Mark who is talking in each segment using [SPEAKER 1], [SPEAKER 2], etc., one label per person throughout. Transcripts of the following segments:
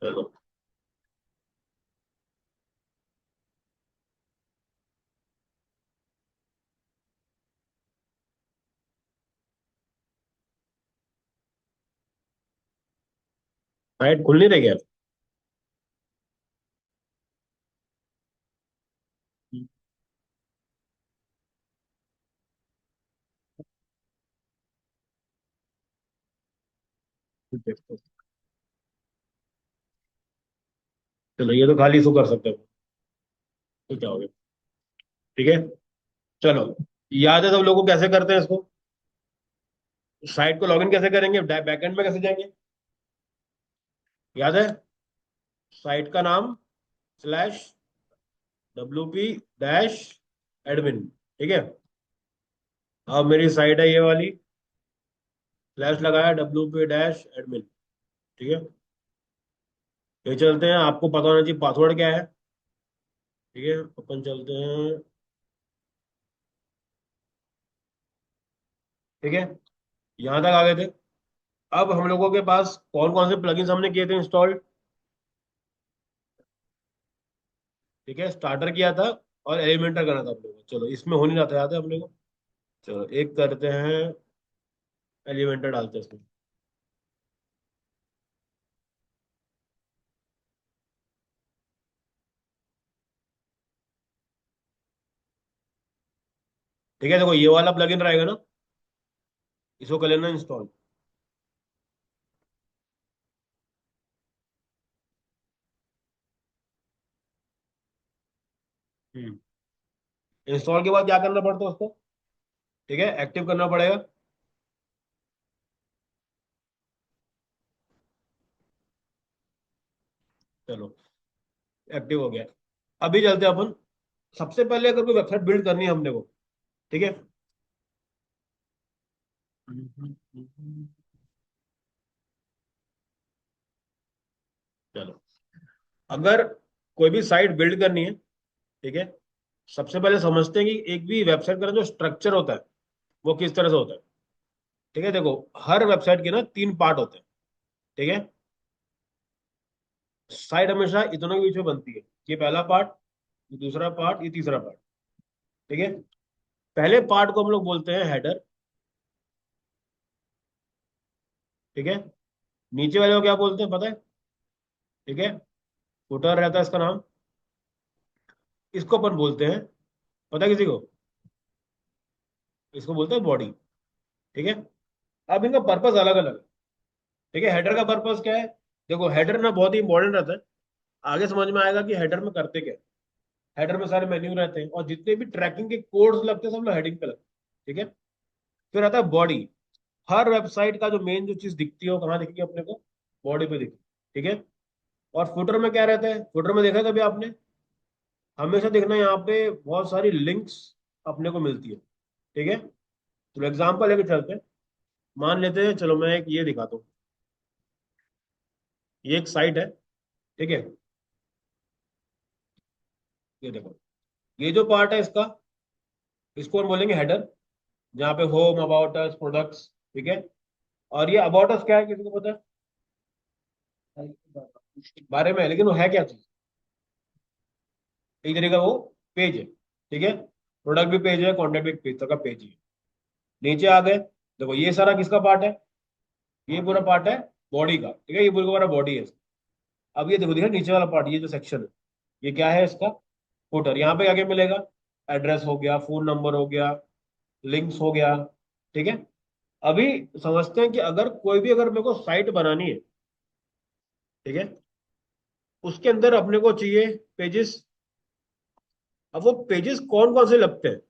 [SPEAKER 1] चलो। साइट खुल नहीं रही है। देखते हैं। चलो, ये तो खाली इसको कर सकते हो। तो क्या हो गया? ठीक है। चलो, याद है सब लोगों को कैसे करते हैं इसको? साइट को लॉगिन कैसे करेंगे, बैकएंड में कैसे जाएंगे? याद है? साइट का नाम स्लैश WP डैश एडमिन। ठीक है। अब मेरी साइट है ये वाली, स्लैश लगाया WP डैश एडमिन। ठीक है। ये चलते हैं, आपको पता होना चाहिए पासवर्ड क्या है। ठीक है, अपन चलते हैं। ठीक है, यहां तक आ गए थे। अब हम लोगों के पास कौन कौन से प्लगइन्स हमने किए थे इंस्टॉल? ठीक है, स्टार्टर किया था और एलिमेंटर करना था अपने को। चलो, इसमें हो नहीं रहा था, याद है अपने को। चलो, एक करते हैं, एलिमेंटर डालते हैं इसमें। ठीक है, देखो ये वाला प्लगइन रहेगा ना, इसको कर लेना इंस्टॉल। हम्म। इंस्टॉल के बाद क्या करना पड़ता है उसको? ठीक है, एक्टिव करना पड़ेगा। चलो, एक्टिव हो गया। अभी चलते हैं अपन। सबसे पहले अगर कोई वेबसाइट बिल्ड करनी है हमने को, ठीक है। चलो, अगर कोई भी साइट बिल्ड करनी है, ठीक है, सबसे पहले समझते हैं कि एक भी वेबसाइट का जो स्ट्रक्चर होता है वो किस तरह से होता है। ठीक है, देखो, हर वेबसाइट के ना 3 पार्ट होते हैं। ठीक है। साइट हमेशा इतनों के बीच में बनती है। ये पहला पार्ट, ये दूसरा पार्ट, ये तीसरा पार्ट। ठीक है। पहले पार्ट को हम लोग बोलते हैं हेडर। ठीक है। नीचे वाले को क्या बोलते हैं पता है? ठीक है, फुटर रहता है इसका नाम। इसको अपन बोलते हैं, पता है किसी को? इसको बोलते हैं बॉडी। ठीक है। अब इनका पर्पस अलग अलग है। ठीक है, हेडर का पर्पस क्या है? देखो, हेडर ना बहुत ही इंपॉर्टेंट रहता है। आगे समझ में आएगा कि हेडर में करते क्या है। हेडर में सारे मेन्यू रहते हैं और जितने भी ट्रैकिंग के कोड्स लगते हैं सब लोग हेडिंग पे लगते हैं। ठीक है। फिर आता है बॉडी। हर वेबसाइट का जो मेन जो चीज दिखती है वो कहाँ दिखेगी अपने को? बॉडी पे दिखेगी। ठीक है। और फुटर में क्या रहता है? फुटर में देखा कभी आपने? हमेशा देखना, यहाँ पे बहुत सारी लिंक्स अपने को मिलती है। ठीक है। तो एग्जांपल लेके चलते हैं। मान लेते हैं, चलो मैं एक ये दिखाता हूँ। ये एक साइट है। ठीक है। ये देखो, ये जो पार्ट है इसका, इसको हम बोलेंगे हेडर। जहाँ पे होम, अबाउट अस, प्रोडक्ट्स। ठीक है। और ये अबाउट अस क्या है, किसी को पता है? बारे में है, लेकिन वो है क्या चीज? एक तरीके का वो पेज है। ठीक है। प्रोडक्ट भी पेज है, कॉन्टेंट भी पेज का पेज ही है। नीचे आ गए, देखो ये सारा किसका पार्ट है? ये पूरा पार्ट है बॉडी का। ठीक है, ये पूरा पूरा बॉडी है। अब ये देखो, देखो नीचे वाला पार्ट, ये जो सेक्शन है, ये क्या है इसका? फुटर। यहाँ पे क्या क्या मिलेगा? एड्रेस हो गया, फोन नंबर हो गया, लिंक्स हो गया। ठीक है। अभी समझते हैं कि अगर कोई भी, अगर मेरे को साइट बनानी है, ठीक है, उसके अंदर अपने को चाहिए पेजेस। अब वो पेजेस कौन कौन से लगते हैं?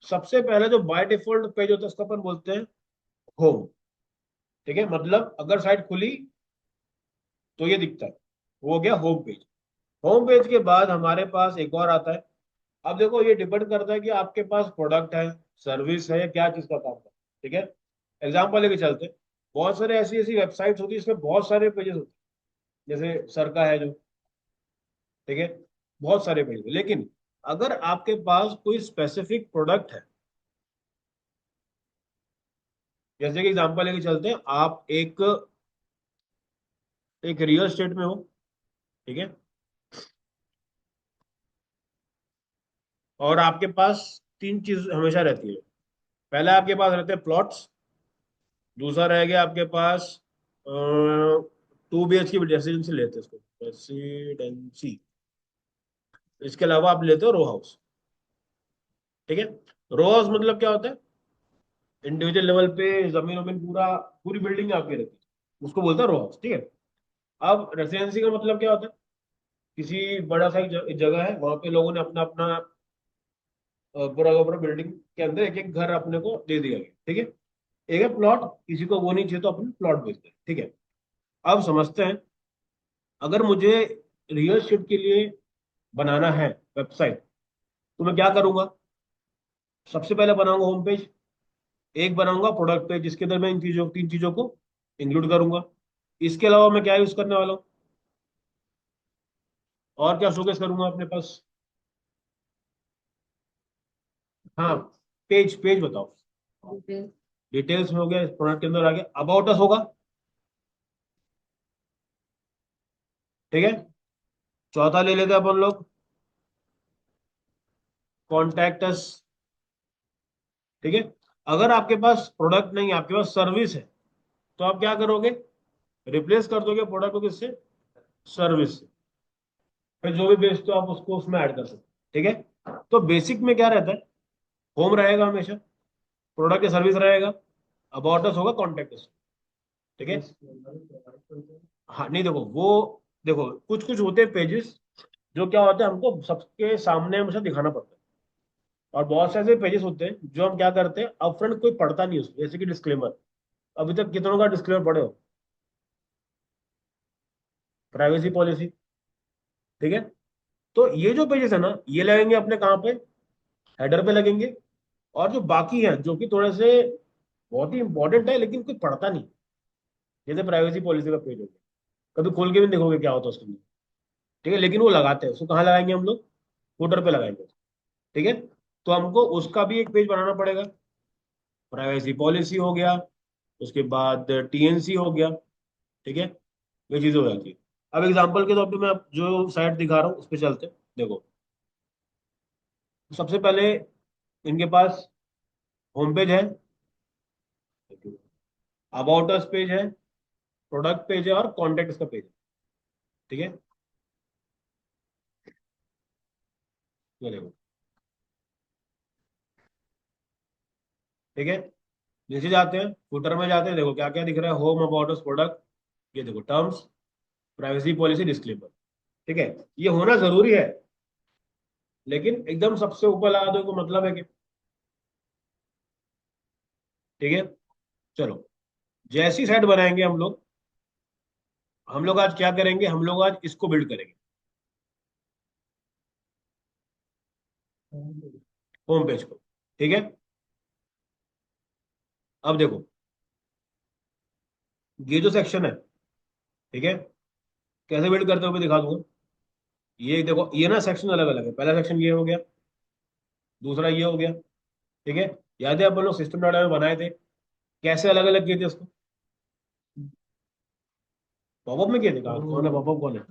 [SPEAKER 1] सबसे पहले जो बाय डिफॉल्ट पेज होता है उसको अपन बोलते हैं होम। ठीक है, मतलब अगर साइट खुली तो ये दिखता है, वो हो गया होम पेज। होम पेज के बाद हमारे पास एक और आता है। अब देखो, ये डिपेंड करता है कि आपके पास प्रोडक्ट है, सर्विस है, या क्या चीज का काम है। ठीक है। एग्जाम्पल लेके चलते हैं। बहुत सारे ऐसी ऐसी वेबसाइट्स होती है इसमें बहुत सारे पेजेस होते हैं, जैसे सर का है जो। ठीक है, बहुत सारे पेज, लेकिन अगर आपके पास कोई स्पेसिफिक प्रोडक्ट है, जैसे कि एग्जांपल लेके चलते हैं, आप एक एक रियल स्टेट में हो, ठीक है, और आपके पास तीन चीज हमेशा रहती है। पहला आपके पास रहते हैं प्लॉट्स, दूसरा रह गया आपके पास 2 BHK रेसिडेंसी लेते हैं इसको, रेसिडेंसी। इसके अलावा आप लेते हो रो हाउस, ठीक है। रो हाउस मतलब क्या होता है, इंडिविजुअल लेवल पे जमीन वमीन पूरा, पूरी बिल्डिंग आपकी रहती है, उसको बोलते हैं रो हाउस, ठीक है। अब रेसिडेंसी का मतलब क्या होता है, किसी बड़ा सा एक जगह है, वहां पे लोगों ने अपना अपना पूरा का पूरा बिल्डिंग के अंदर एक एक घर अपने को दे दिया गया, ठीक है। एक है प्लॉट, किसी को वो नहीं चाहिए तो अपने प्लॉट बेचते हैं, ठीक है। अब समझते हैं, अगर मुझे रियल एस्टेट के लिए बनाना है वेबसाइट, तो मैं क्या करूंगा। सबसे पहले बनाऊंगा होम पेज, एक बनाऊंगा प्रोडक्ट पेज, जिसके अंदर मैं इन चीजों, तीन चीजों को इंक्लूड करूंगा। इसके अलावा मैं क्या यूज करने वाला हूँ, और क्या शोकेस करूंगा अपने पास। हाँ, पेज पेज बताओ। डिटेल्स में हो गया, प्रोडक्ट के अंदर आ गया, अबाउट अस होगा, ठीक है। चौथा ले लेते हैं अपन लोग, कॉन्टैक्ट अस, ठीक है। अगर आपके पास प्रोडक्ट नहीं है, आपके पास सर्विस है, तो आप क्या करोगे, रिप्लेस कर दोगे प्रोडक्ट को किससे, सर्विस से। फिर जो भी बेचते हो आप उसको उसमें ऐड कर सकते हो, ठीक है। तो बेसिक में क्या रहता है, होम रहेगा हमेशा, प्रोडक्ट या सर्विस रहेगा, अबाउट अस होगा, कॉन्टैक्ट अस, ठीक है। हाँ नहीं, देखो वो, देखो कुछ कुछ होते हैं पेजेस जो क्या होते हैं, हमको सबके सामने हमेशा दिखाना पड़ता है। और बहुत से ऐसे पेजेस होते हैं जो हम क्या करते हैं, अपफ्रंट कोई पढ़ता नहीं उसको, जैसे कि डिस्क्लेमर। अभी तक कितनों का डिस्क्लेमर पढ़े हो, प्राइवेसी पॉलिसी, ठीक है। तो ये जो पेजेस है ना, ये लगेंगे अपने कहाँ पे, हेडर पे लगेंगे। और जो बाकी हैं, जो कि थोड़े से बहुत ही इंपॉर्टेंट है लेकिन कोई पढ़ता नहीं, जैसे प्राइवेसी पॉलिसी का पेज हो गया, कभी खोल के भी नहीं देखोगे क्या होता है उसके अंदर, ठीक है। लेकिन वो लगाते हैं, उसको कहाँ लगाएंगे हम लोग, फुटर पे लगाएंगे, ठीक है। तो हमको उसका भी एक पेज बनाना पड़ेगा, प्राइवेसी पॉलिसी हो गया, उसके बाद TNC हो गया, ठीक है। ये चीजें हो जाती है। अब एग्जांपल के तौर पे मैं अब जो साइट दिखा रहा हूँ उस पर चलते हैं, देखो। सबसे पहले इनके पास होम पेज है, अबाउट अस पेज है, प्रोडक्ट पेज है, और कॉन्टेक्ट का पेज है, ठीक है। ये देखो, ठीक है। नीचे जाते हैं, फुटर में जाते हैं, देखो क्या क्या दिख रहा है, होम, अबाउट अस, प्रोडक्ट, ये देखो टर्म्स, प्राइवेसी पॉलिसी, डिस्क्लेमर, ठीक है। ये होना जरूरी है, लेकिन एकदम सबसे ऊपर लगा दो को मतलब है कि, ठीक है। चलो, जैसी साइट बनाएंगे हम लोग आज क्या करेंगे, हम लोग आज इसको बिल्ड करेंगे, होम पेज को, ठीक है। अब देखो, ये जो सेक्शन है, ठीक है, कैसे बिल्ड करते हो मैं दिखा दूंगा। ये देखो, ये ना सेक्शन अलग अलग है, पहला सेक्शन ये हो गया, दूसरा ये हो गया, ठीक है। याद है अपन लोग सिस्टम डाटा में बनाए थे, कैसे अलग अलग किए थे उसको, पॉपअप में किए थे, कहाँ कौन है पॉपअप, कौन है।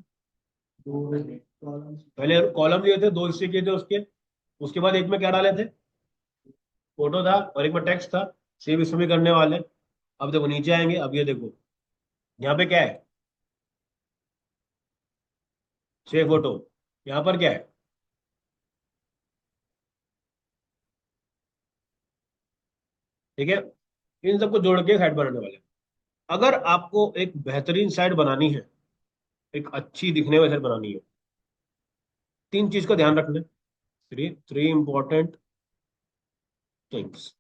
[SPEAKER 1] पहले कॉलम दिए थे, दो हिस्से किए थे उसके, उसके बाद एक में क्या डाले थे, फोटो था, और एक में टेक्स्ट था, सेम इसमें भी करने वाले हैं। अब देखो नीचे आएंगे, अब ये देखो, यहाँ पे क्या है, छह फोटो, यहाँ पर क्या है, ठीक है। इन सबको जोड़ के साइट बनाने वाले हैं। अगर आपको एक बेहतरीन साइट बनानी है, एक अच्छी दिखने वाली साइट बनानी है, तीन चीज का ध्यान रखना है, थ्री थ्री इंपॉर्टेंट थिंग्स,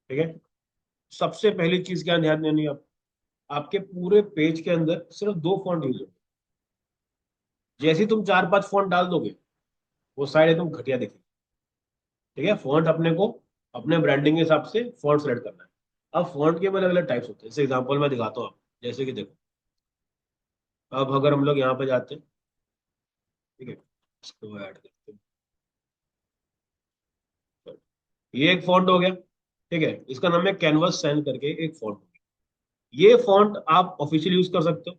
[SPEAKER 1] ठीक है। सबसे पहली चीज क्या ध्यान देनी है, आपके पूरे पेज के अंदर सिर्फ दो फॉन्ट यूज होंगे। जैसे ही तुम चार पांच फॉन्ट डाल दोगे, वो साइड एकदम घटिया दिखेगी, ठीक है। फॉन्ट अपने को अपने ब्रांडिंग के हिसाब से फॉन्ट सेलेक्ट करना है। अब फॉन्ट के अलग अलग टाइप्स होते हैं, जैसे एग्जांपल मैं दिखाता हूँ आपको, जैसे कि देखो, अब अगर हम लोग यहाँ पे जाते हैं, ठीक है, इसको ऐड करते हैं, ये एक फॉन्ट हो गया, ठीक है। इसका नाम है कैनवस साइन करके एक फॉन्ट हो गया। ये फॉन्ट आप ऑफिशियल यूज कर सकते हो,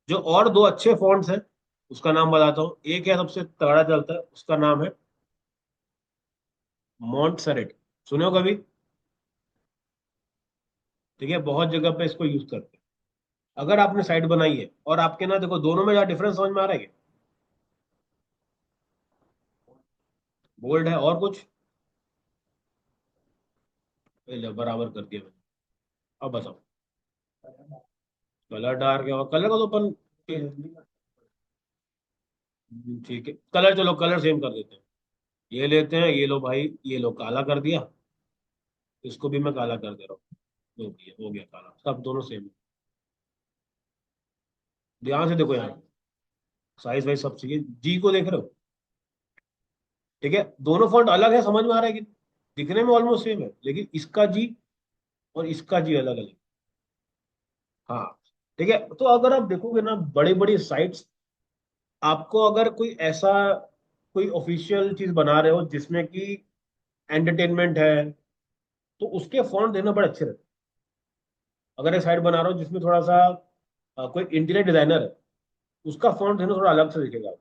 [SPEAKER 1] जो और दो अच्छे फॉन्ट्स हैं उसका नाम बताता हूँ। एक है सबसे तगड़ा चलता है, उसका नाम है मॉन्टसेरेट। सुने हो कभी? ठीक है, बहुत जगह पे इसको यूज करते हैं। अगर आपने साइट बनाई है और आपके ना, देखो दोनों में क्या डिफरेंस समझ में आ रहा है क्या? बोल्ड है और कुछ? ये लो, बराबर कर दिया मैंने। अब बताओ। कलर डार्क है, और कलर का तो अपन ठीक है, कलर चलो कलर सेम कर देते हैं। ये लेते हैं, ये लो भाई, ये लो काला कर दिया, इसको भी मैं काला कर दे रहा हूँ। हो गया काला, सब दोनों सेम है। ध्यान से देखो यहाँ, साइज वाइज सब चाहिए, जी को देख रहे हो? ठीक है, दोनों फॉन्ट अलग है, समझ में आ रहा है कि दिखने में ऑलमोस्ट सेम है, लेकिन इसका जी और इसका जी अलग अलग। हाँ, ठीक है। तो अगर आप देखोगे ना बड़ी बड़ी साइट्स, आपको अगर कोई ऐसा कोई ऑफिशियल चीज बना रहे हो जिसमें कि एंटरटेनमेंट है, तो उसके फॉन्ट देना बड़े अच्छे रहते हैं। अगर एक साइट बना रहा हो जिसमें थोड़ा सा कोई इंटीरियर डिजाइनर है, उसका फॉन्ट देना थोड़ा अलग से दिखेगा।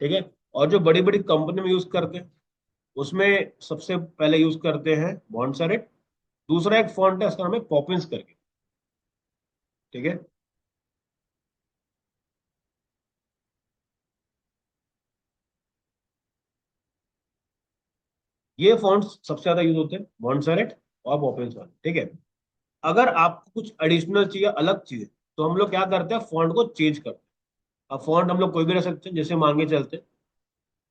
[SPEAKER 1] ठीक है। और जो बड़ी बड़ी कंपनी में यूज करते हैं, उसमें सबसे पहले यूज करते हैं मॉन्टसेरेट। दूसरा एक फॉन्ट है, उसका नाम है पॉपिंस करके। ठीक है। ये फॉन्ट्स सबसे ज्यादा यूज होते हैं, मॉन्टसेरेट और पॉपिंस वाले। ठीक है। अगर आपको कुछ एडिशनल चाहिए, अलग चीज, तो हम लोग क्या करते हैं, फॉन्ट को चेंज करते हैं। अब फॉन्ट हम लोग कोई भी रख सकते हैं, जैसे मांगे चलते हैं,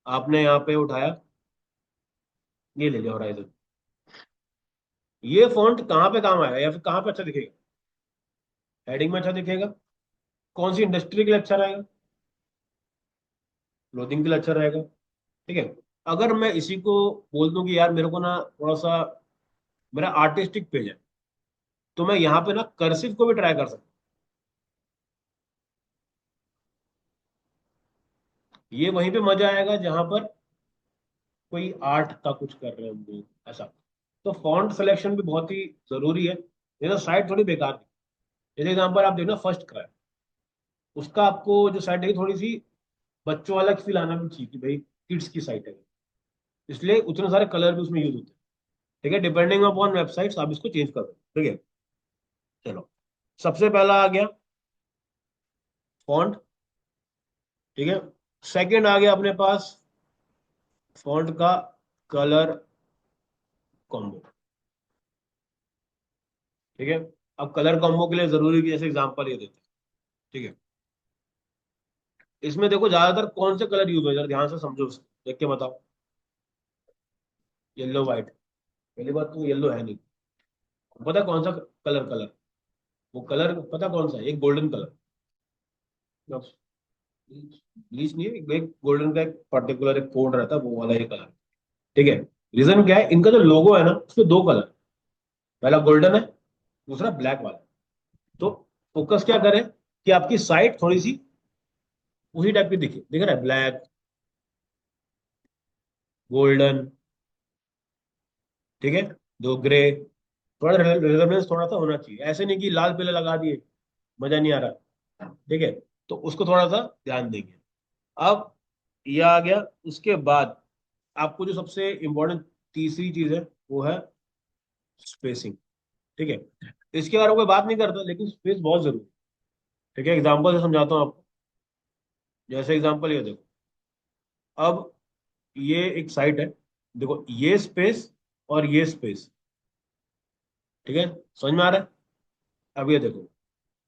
[SPEAKER 1] आपने यहाँ पे उठाया, ये ले लिया होराइजन। ये फॉन्ट कहाँ पे काम आएगा या फिर कहाँ पे अच्छा दिखेगा? हेडिंग में अच्छा दिखेगा। कौन सी इंडस्ट्री के लिए अच्छा रहेगा? क्लोथिंग के लिए अच्छा रहेगा। ठीक है। अगर मैं इसी को बोल दूं कि यार मेरे को ना थोड़ा सा, मेरा आर्टिस्टिक पेज है, तो मैं यहाँ पे ना कर्सिव को भी ट्राई कर सकता हूँ। ये वहीं पे मजा आएगा जहां पर कोई आर्ट का कुछ कर रहे होंगे, ऐसा। तो फॉन्ट सिलेक्शन भी बहुत ही जरूरी है, नहीं तो साइट थोड़ी बेकार है। जैसे एग्जाम्पल आप देखना फर्स्ट क्राई, उसका आपको जो साइट है थोड़ी सी बच्चों वाला फील आना भी चाहिए कि भाई किड्स की साइट है, इसलिए उतने सारे कलर भी उसमें यूज होते हैं। ठीक है, डिपेंडिंग अपॉन वेबसाइट्स आप इसको चेंज कर दो। ठीक है। चलो, सबसे पहला आ गया फॉन्ट। ठीक है। सेकंड आ गया अपने पास फॉन्ट का कलर कॉम्बो। ठीक है। अब कलर कॉम्बो के लिए जरूरी भी जैसे एग्जांपल ये देते हैं। ठीक है। इसमें देखो ज्यादातर कौन से कलर यूज हो, जरा ध्यान से समझो, देख के बताओ। Yellow white. पहली बात तो येलो है नहीं। पता है कौन सा कलर कलर वो कलर पता कौन सा है? एक गोल्डन कलर। ब्लीच नहीं है, एक गोल्डन का एक पर्टिकुलर एक कोड रहता है, वो वाला ये कलर। ठीक है। रीजन क्या है, इनका जो लोगो है ना उसमें दो कलर, पहला गोल्डन है, दूसरा ब्लैक वाला। तो फोकस क्या करें कि आपकी साइट थोड़ी सी उसी टाइप की दिखे, दिख रहा है, ब्लैक, गोल्डन। ठीक है। दो ग्रे, थोड़ा रिजर्वेंस थोड़ा सा होना चाहिए, ऐसे नहीं कि लाल पीले लगा दिए, मजा नहीं आ रहा। ठीक है। तो उसको थोड़ा सा ध्यान देंगे। अब ये आ गया। उसके बाद आपको जो सबसे इंपॉर्टेंट तीसरी चीज है, वो है स्पेसिंग। ठीक है। इसके बारे में कोई बात नहीं करता, लेकिन स्पेस बहुत जरूरी है। ठीक है, एग्जाम्पल से समझाता हूँ आपको। जैसे एग्जाम्पल ये देखो, अब ये एक साइट है, देखो ये स्पेस और ये स्पेस। ठीक है, समझ में आ रहा है? अब ये देखो,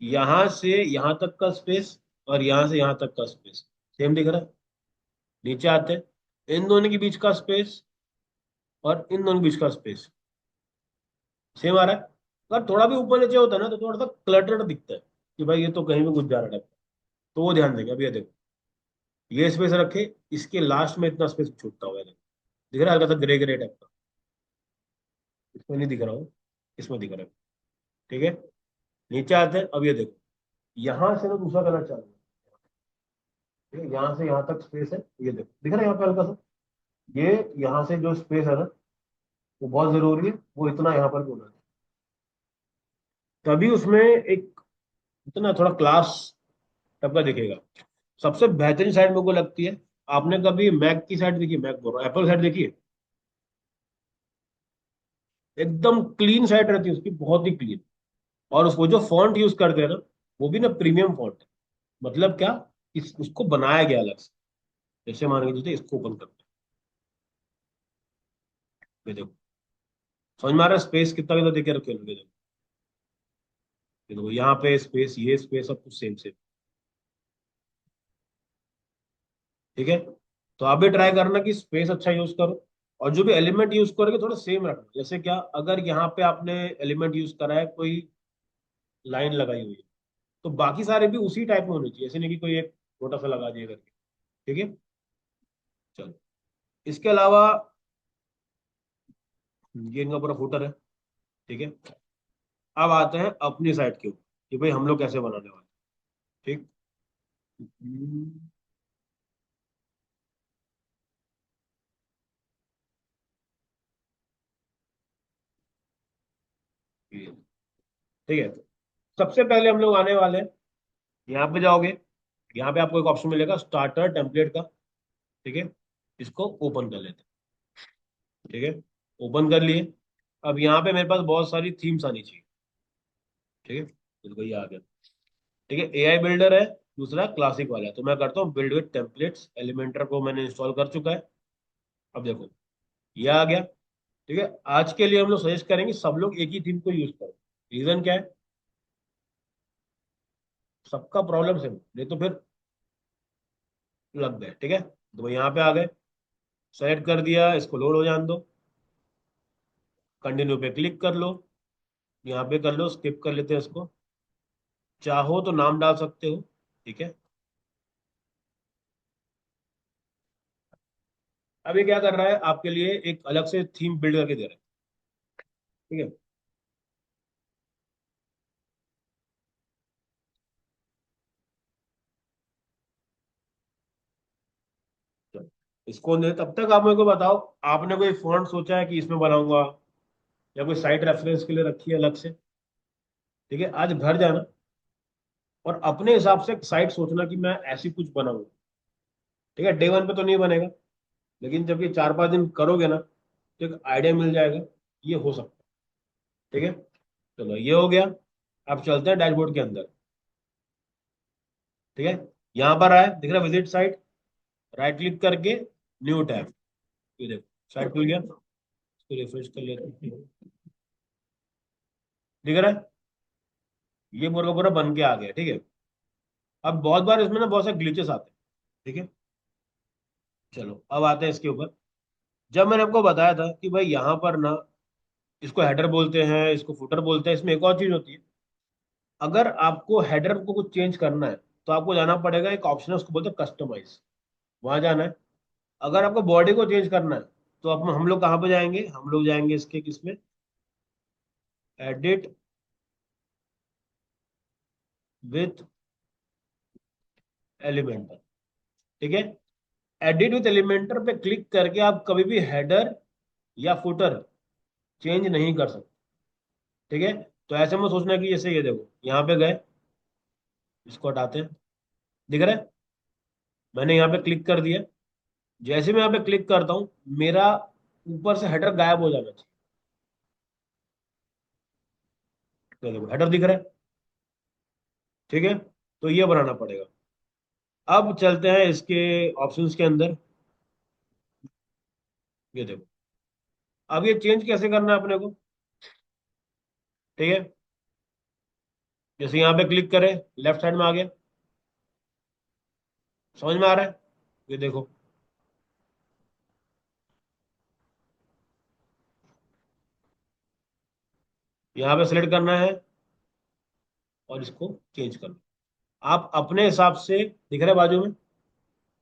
[SPEAKER 1] यहां से यहां तक का स्पेस और यहां से यहां तक का स्पेस सेम दिख रहा है। नीचे आते हैं, इन दोनों के बीच का स्पेस और इन दोनों के बीच का स्पेस सेम आ रहा है। अगर थोड़ा भी ऊपर नीचे होता है ना तो थोड़ा सा क्लटर्ड दिखता है कि भाई ये तो कहीं भी कुछ जा रहा है। तो वो ध्यान देंगे। अब ये देखो, ये स्पेस रखे, इसके लास्ट में इतना स्पेस छूटता हुआ है, देखो। दिख रहा है हल्का सा ग्रे ग्रे टाइप का? इसमें नहीं दिख रहा हो, इसमें दिख रहा है। ठीक है। नीचे आते हैं, अब ये देखो, यहां से ना दूसरा कलर चालू है। ठीक है, यहाँ से यहाँ तक स्पेस है, ये देखो दिख रहा है यहाँ पे हल्का सा। ये यहाँ से जो स्पेस है ना, वो बहुत जरूरी है, वो इतना यहाँ पर भी होना चाहिए। तभी उसमें एक इतना थोड़ा क्लास सबका दिखेगा। सबसे बेहतरीन साइट मेरे को लगती है, आपने कभी मैक की साइट देखी, मैक बोल रहा हूँ, एप्पल साइट देखी है? एकदम क्लीन साइट रहती है उसकी, बहुत ही क्लीन। और उसको जो फॉन्ट यूज करते हैं ना, वो भी ना प्रीमियम फॉन्ट है। मतलब क्या, उसको बनाया गया अलग से। जैसे मान के चलते इसको ओपन करते हैं, ये देखो, समझ में आ रहा है स्पेस कितना कितना देके रखे हैं उन्होंने, ये देखो यहाँ पे स्पेस, ये स्पेस, सब कुछ सेम सेम। ठीक है, तो आप भी ट्राई करना कि स्पेस अच्छा यूज करो, और जो भी एलिमेंट यूज करोगे थोड़ा सेम रखना। जैसे क्या, अगर यहाँ पे आपने एलिमेंट यूज करा है, कोई लाइन लगाई हुई है, तो बाकी सारे भी उसी टाइप में होने चाहिए, ऐसे नहीं कि कोई एक छोटा सा लगा दिया करके। ठीक है, चलो। इसके अलावा ये इनका पूरा फुटर है। ठीक है, अब आते हैं अपनी साइड के ऊपर कि भाई हम लोग कैसे बनाने वाले हैं। ठीक। हम्म, ठीक है, सबसे पहले हम लोग आने वाले हैं, यहाँ पे जाओगे, यहाँ पे आपको एक ऑप्शन मिलेगा स्टार्टर टेम्पलेट का। ठीक है, इसको ओपन कर लेते हैं। ठीक है, ओपन कर लिए। अब यहाँ पे मेरे पास बहुत सारी थीम्स आनी चाहिए। ठीक है, तो ये आ गया। ठीक है, एआई बिल्डर है, दूसरा क्लासिक वाला है, तो मैं करता हूँ बिल्ड विद टेम्पलेट्स, एलिमेंटर को मैंने इंस्टॉल कर चुका है। अब देखो, ये आ गया। ठीक है, आज के लिए हम लोग सजेस्ट करेंगे सब लोग एक ही थीम को यूज करो। रीजन क्या है, सबका प्रॉब्लम से नहीं तो फिर लग गए। ठीक है, तो यहाँ पे आ गए, सेलेक्ट कर दिया, इसको लोड हो जाने दो, कंटिन्यू पे क्लिक कर लो, यहाँ पे कर लो, स्किप कर लेते हैं इसको। चाहो तो नाम डाल सकते हो। ठीक है, अब ये क्या कर रहा है, आपके लिए एक अलग से थीम बिल्ड करके दे रहा है। ठीक है, चलो, इसको दे, तब तक आप मेरे को बताओ, आपने कोई फॉन्ट सोचा है कि इसमें बनाऊंगा, या कोई साइट रेफरेंस के लिए रखी है अलग से? ठीक है, आज घर जाना और अपने हिसाब से साइट सोचना कि मैं ऐसी कुछ बनाऊंगा। ठीक है, डे वन पे तो नहीं बनेगा, लेकिन जब ये 4-5 दिन करोगे ना, तो एक आइडिया मिल जाएगा, ये हो सकता है। ठीक है, चलो ये हो गया। अब चलते हैं डैशबोर्ड के अंदर। ठीक है, यहाँ पर आए, दिख रहा है विजिट साइट, राइट क्लिक करके न्यू टैब, ये देखो साइट खुल गया, इसको रिफ्रेश कर लेते हैं। दिख रहा है, ये पूरा का पूरा बन के आ गया। ठीक है, अब बहुत बार इसमें ना बहुत सारे ग्लिचेस आते हैं। ठीक है, चलो अब आते हैं इसके ऊपर। जब मैंने आपको बताया था कि भाई यहाँ पर ना, इसको हेडर बोलते हैं, इसको फुटर बोलते हैं, इसमें एक और चीज होती है, अगर आपको हेडर को कुछ चेंज करना है, तो आपको जाना पड़ेगा, एक ऑप्शन है उसको बोलते हैं कस्टमाइज, वहां जाना है। अगर आपको बॉडी को चेंज करना है, तो हम लोग कहाँ पे जाएंगे, हम लोग जाएंगे इसके किसमें, एडिट विथ एलिमेंटर। ठीक है, एडिट विथ एलिमेंटर पे क्लिक करके आप कभी भी हेडर या फुटर चेंज नहीं कर सकते। ठीक है, तो ऐसे में सोचना कि जैसे ये देखो, यहाँ पे गए, इसको हटाते हैं, दिख रहा है, मैंने यहाँ पे क्लिक कर दिया, जैसे मैं यहाँ पे क्लिक करता हूँ, मेरा ऊपर से हेडर गायब हो जाना चाहिए। तो देखो हेडर दिख रहा है। ठीक है, तो ये बनाना पड़ेगा। अब चलते हैं इसके ऑप्शंस के अंदर, ये देखो, अब ये चेंज कैसे करना है अपने को। ठीक है, जैसे यहाँ पे क्लिक करें, लेफ्ट साइड में आ गया, समझ में आ रहा है, ये देखो, यहाँ पे सेलेक्ट करना है और इसको चेंज करना। आप अपने हिसाब से, दिख रहा है बाजू में,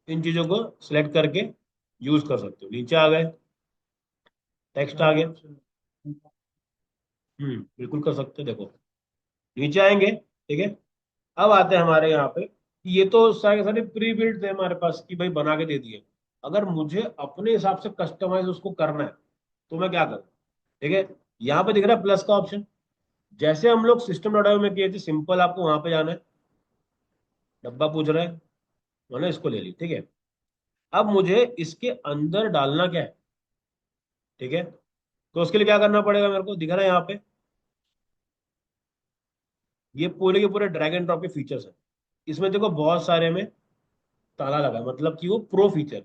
[SPEAKER 1] इन चीजों को सिलेक्ट करके यूज कर सकते हो। नीचे आ गए, टेक्स्ट आ गया, बिल्कुल कर सकते हो, देखो नीचे आएंगे। ठीक है, अब आते हैं हमारे यहाँ पे, ये तो सारे सारे प्री बिल्ड थे हमारे पास कि भाई बना के दे दिए। अगर मुझे अपने हिसाब से कस्टमाइज उसको करना है, तो मैं क्या करूँ? ठीक है, यहाँ पे दिख रहा है प्लस का ऑप्शन, जैसे हम लोग सिस्टम डॉट में किए थे, सिंपल आपको वहां पे जाना है, डब्बा पूछ रहा है, मैंने इसको ले ली, ठीक है। अब मुझे इसके अंदर डालना क्या है, ठीक है। तो उसके लिए क्या करना पड़ेगा, मेरे को दिख रहा है यहाँ पे, ये पूरे के पूरे ड्रैग एंड ड्रॉप के फीचर्स है। इसमें देखो बहुत सारे में ताला लगा है, मतलब कि वो प्रो फीचर।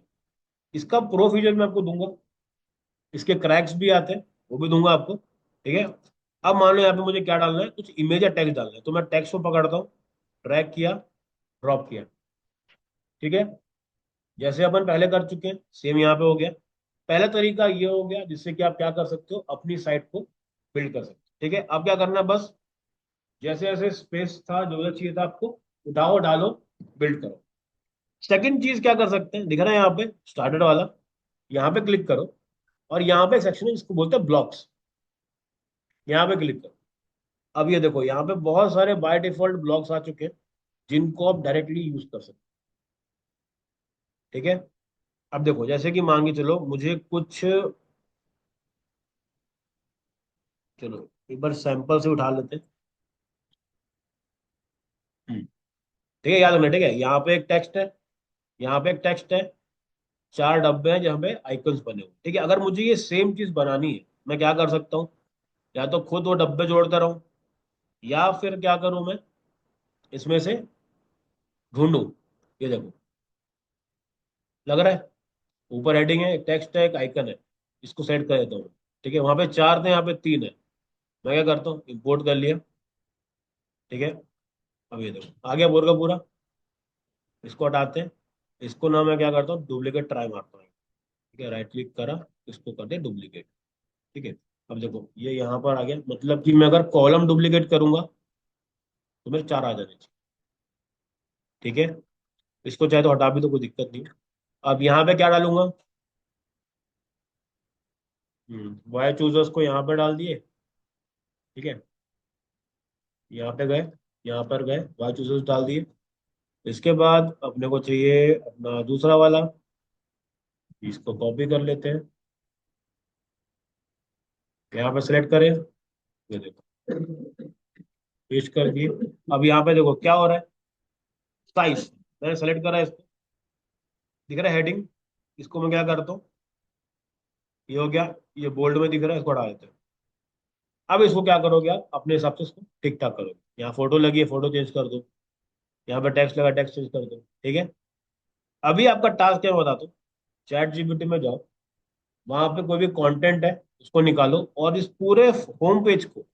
[SPEAKER 1] इसका प्रो फीचर मैं आपको दूंगा, इसके क्रैक्स भी आते हैं, वो भी दूंगा आपको, ठीक है। अब मान लो यहाँ पे मुझे क्या डालना है, कुछ इमेज या टेक्स्ट डालना है, तो मैं टेक्स्ट को पकड़ता हूँ, ड्रैग किया, ड्रॉप किया, ठीक है। जैसे अपन पहले कर चुके हैं सेम यहाँ पे हो गया। पहला तरीका ये हो गया जिससे कि आप क्या कर सकते हो, अपनी साइट को बिल्ड कर सकते हो, ठीक है। अब क्या करना है, बस जैसे जैसे स्पेस था जो जो चाहिए था आपको, उठाओ डालो, बिल्ड करो। सेकंड चीज क्या कर सकते हैं, दिख रहा है यहाँ पे स्टार्टेड वाला, यहाँ पे क्लिक करो, और यहाँ पे एक सेक्शन है जिसको बोलते हैं ब्लॉक्स, यहाँ पे क्लिक करो। अब ये देखो यहाँ पे बहुत सारे बाय डिफॉल्ट ब्लॉक्स आ चुके हैं जिनको आप डायरेक्टली यूज कर सकते हैं, ठीक है। अब देखो जैसे कि मान के चलो मुझे कुछ, चलो एक बार सैंपल से उठा लेते हैं। ठीक है, याद रखना, ठीक है। यहाँ पे एक टेक्स्ट है, यहाँ पे एक टेक्स्ट है, चार डब्बे हैं जहाँ पे आइकन्स बने हुए, ठीक है। अगर मुझे ये सेम चीज बनानी है, मैं क्या कर सकता हूँ, या तो खुद वो डब्बे जोड़ता रहूं, या फिर क्या करूं मैं, इसमें से ढूंढूं। ये देखो, लग रहा है ऊपर हेडिंग है, एक टेक्स्ट है, एक आइकन है, इसको सेट कर देता हूँ, ठीक है। वहां पे चार थे, यहाँ पे तीन है। मैं क्या करता हूँ, इंपोर्ट कर लिया, ठीक है। अब ये देखो आ गया पूरा का पूरा। इसको हटाते हैं, इसको ना मैं क्या करता हूँ, डुप्लीकेट ट्राई मारता हूँ, ठीक है। राइट क्लिक करा, इसको कर दिया डुप्लीकेट, ठीक है। अब देखो ये यहाँ पर आ गया, मतलब कि मैं अगर कॉलम डुप्लीकेट करूंगा तो मेरे चार आ जाने चाहिए, ठीक है। इसको चाहे तो हटा भी तो कोई दिक्कत नहीं है। अब यहाँ पे क्या डालूंगा, वाई चूजर्स को यहाँ पर डाल दिए, ठीक है। यहाँ पे गए, यहाँ पर गए, वाई चूजर्स डाल दिए। इसके बाद अपने को चाहिए अपना दूसरा वाला, इसको कॉपी कर लेते हैं, यहाँ पे सेलेक्ट करें, ये देखो पेस्ट कर दिए। अब यहाँ पे देखो क्या हो रहा है, साइज, मैंने सेलेक्ट करा है इसको, दिख रहा है हेडिंग, इसको मैं क्या करता हूँ, ये हो गया, ये बोल्ड में दिख रहा है, इसको हटा देते हैं। अब इसको क्या करोगे आप, अपने हिसाब से इसको ठीक ठाक करोगे, यहाँ फोटो लगी है, फोटो चेंज कर दो, यहाँ पे टेक्स्ट लगा, टेक्स्ट चेंज कर दो, ठीक है। अभी आपका टास्क क्या है, मैं बताता हूँ। चैट जीपीटी में जाओ, वहां पे कोई भी कंटेंट है उसको निकालो, और इस पूरे होम पेज को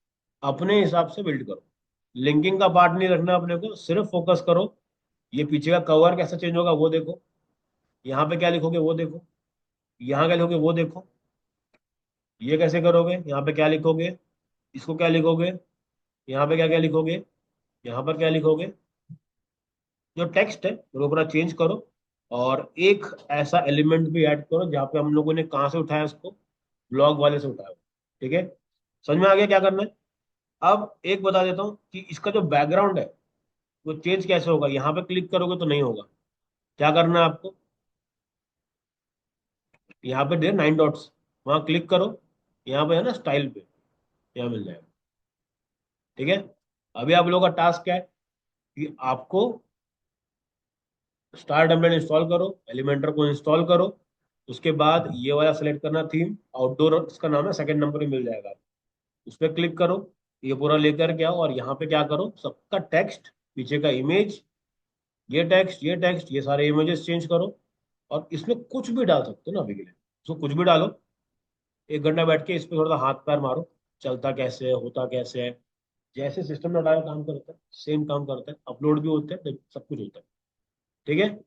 [SPEAKER 1] अपने हिसाब से बिल्ड करो। लिंकिंग का पार्ट नहीं रखना अपने को, सिर्फ फोकस करो। ये पीछे का कवर कैसे चेंज होगा वो देखो, यहाँ पे क्या लिखोगे वो देखो, यहाँ क्या लिखोगे वो देखो, ये कैसे करोगे, यहाँ पे क्या लिखोगे, इसको क्या लिखोगे, यहाँ पे क्या क्या लिखोगे, यहाँ पर क्या लिखोगे, जो टेक्स्ट है वो पूरा चेंज करो। और एक ऐसा एलिमेंट भी ऐड करो जहाँ पे हम लोगों ने कहाँ से उठाया इसको, ब्लॉग वाले से उठाया, ठीक है। समझ में आ गया क्या करना है। अब एक बता देता हूँ कि इसका जो बैकग्राउंड है वो चेंज कैसे होगा, यहाँ पे क्लिक करोगे तो नहीं होगा। क्या करना है आपको, यहाँ पे दे 9 डॉट्स, वहां क्लिक करो, यहाँ पे है ना स्टाइल पे, यहाँ मिल जाएगा, ठीक है। अभी आप लोगों का टास्क क्या है कि आपको स्टार टेम्पलेट इंस्टॉल करो, एलिमेंटर को इंस्टॉल करो, उसके बाद ये वाला सेलेक्ट करना थीम आउटडोर, इसका नाम है, सेकंड नंबर पे मिल जाएगा, उस पर क्लिक करो, ये पूरा लेकर के आओ, और यहाँ पे क्या करो, सबका टेक्स्ट, पीछे का इमेज, ये टेक्स्ट, ये टेक्स्ट, ये सारे इमेजेस चेंज करो। और इसमें कुछ भी डाल सकते हो ना अभी के लिए, इसको कुछ भी डालो। 1 घंटा बैठ के इस पर थोड़ा हाथ पैर मारो, चलता कैसे है, होता कैसे है, जैसे सिस्टम में डाटा काम करता है सेम काम करता है, अपलोड भी होते हैं, सब कुछ होता है, ठीक है।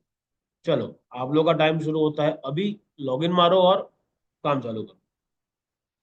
[SPEAKER 1] चलो, आप लोग का टाइम शुरू होता है अभी, लॉगिन मारो और काम चालू करो।